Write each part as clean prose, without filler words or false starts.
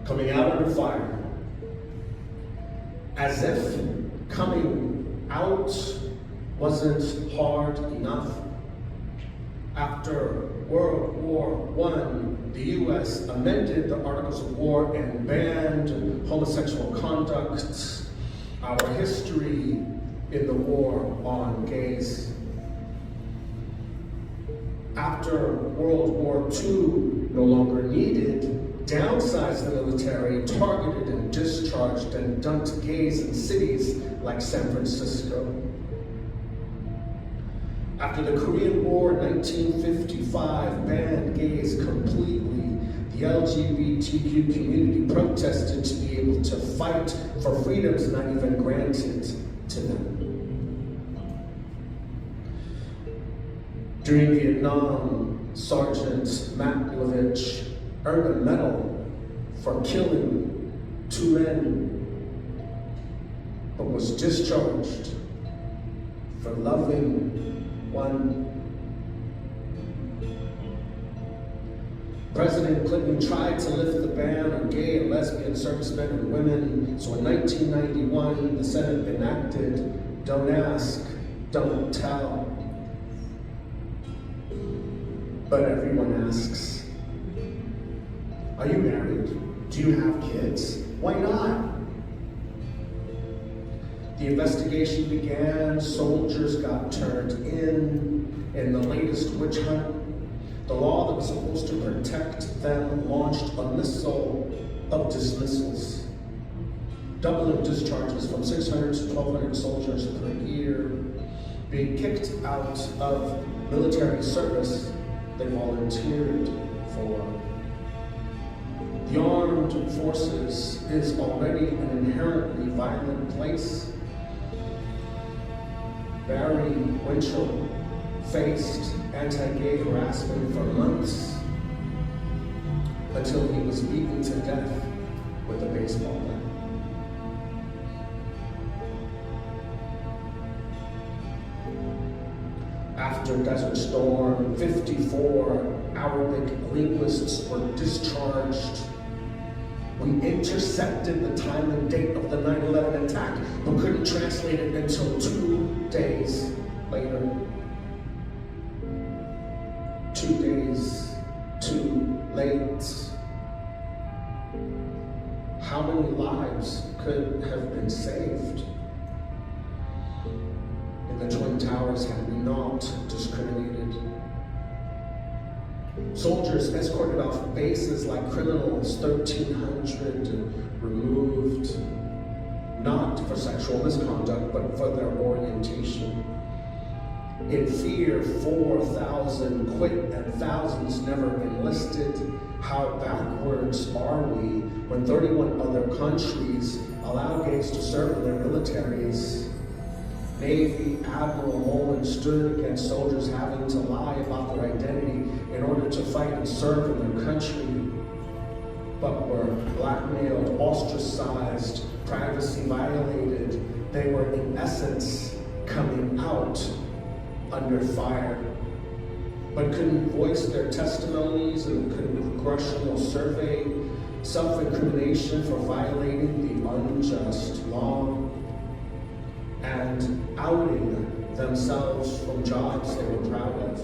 coming out under fire, as if coming out wasn't hard enough. After World War I, the US amended the Articles of War and banned homosexual conduct. Our history in the war on gays. After World War II no longer needed, downsized the military, targeted and discharged and dumped gays in cities like San Francisco. After the Korean War in 1955 banned gays completely, the LGBTQ community protested to be able to fight for freedoms not even granted to them. During Vietnam, Sergeant Matlovich earned a medal for killing 2 men, but was discharged for loving 1. President Clinton tried to lift the ban on gay and lesbian servicemen and women, so in 1991, the Senate enacted Don't Ask, Don't Tell. But everyone asks, are you married? Do you have kids? Why not? The investigation began, soldiers got turned in the latest witch hunt. The law that was supposed to protect them launched a missile of dismissals, doubling discharges from 600 to 1,200 soldiers per year, being kicked out of military service they volunteered for. The armed forces is already an inherently violent place. Barry Winchell faced anti-gay harassment for months until he was beaten to death with a baseball bat. After Desert Storm, 54 Arabic linguists were discharged. We intercepted the time and date of the 9/11 attack, but couldn't translate it until 2 days later. 2 days too late. How many lives could have been saved in the Twin Towers had we not discriminated? Soldiers escorted off bases like criminals, 1,300 removed, not for sexual misconduct, but for their orientation. In fear, 4,000 quit and thousands never enlisted. How backwards are we when 31 other countries allow gays to serve in their militaries? Navy Admiral Mullen stood against soldiers having to lie about their identity in order to fight and serve in their country, but were blackmailed, ostracized, privacy violated. They were in essence coming out under fire, but couldn't voice their testimonies and couldn't congressional survey self-incrimination for violating the unjust law and outing themselves from jobs they were proud of.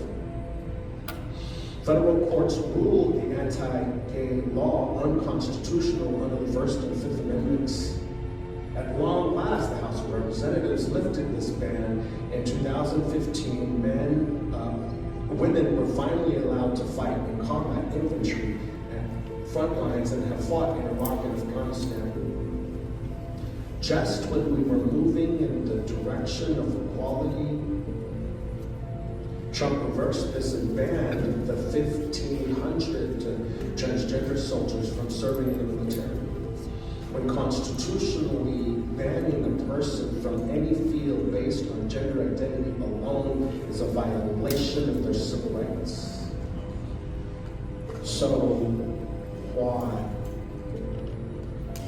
Federal courts ruled the anti-gay law unconstitutional under the First and Fifth Amendments. At long last, the House of Representatives lifted this ban. In 2015, women were finally allowed to fight in combat infantry and front lines and have fought in Iraq and Afghanistan. Just when we were moving in the direction of equality, Trump reversed this and banned the 1,500 transgender soldiers from serving in the military. When constitutionally banning a person from any field based on gender identity alone is a violation of their civil rights. So why?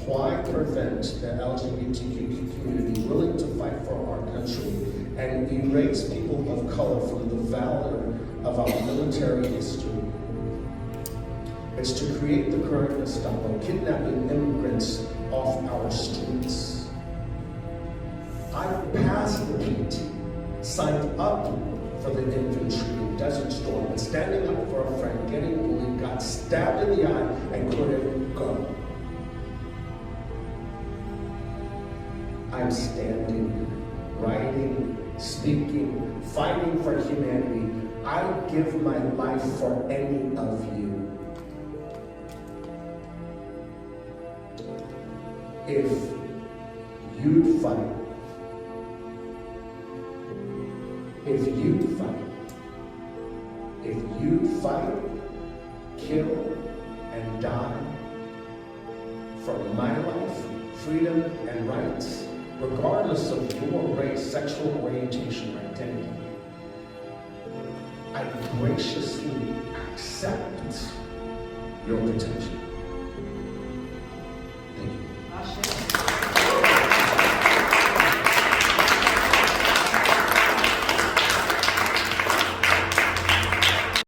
Why prevent the LGBTQ community willing to fight for our country and erase people of color from the valor of our military history? It's to create the current Gestapo, kidnapping immigrants off our streets. I passed the PT, signed up for the infantry in Desert Storm, and standing up for a friend, getting bullied, got stabbed in the eye, and couldn't go. I'm standing, writing, speaking, fighting for humanity. I'd give my life for any of you. If you'd fight, if you fight, kill, and die for my life, freedom, and rights, regardless of your race, sexual orientation, or identity, I graciously accept your protection.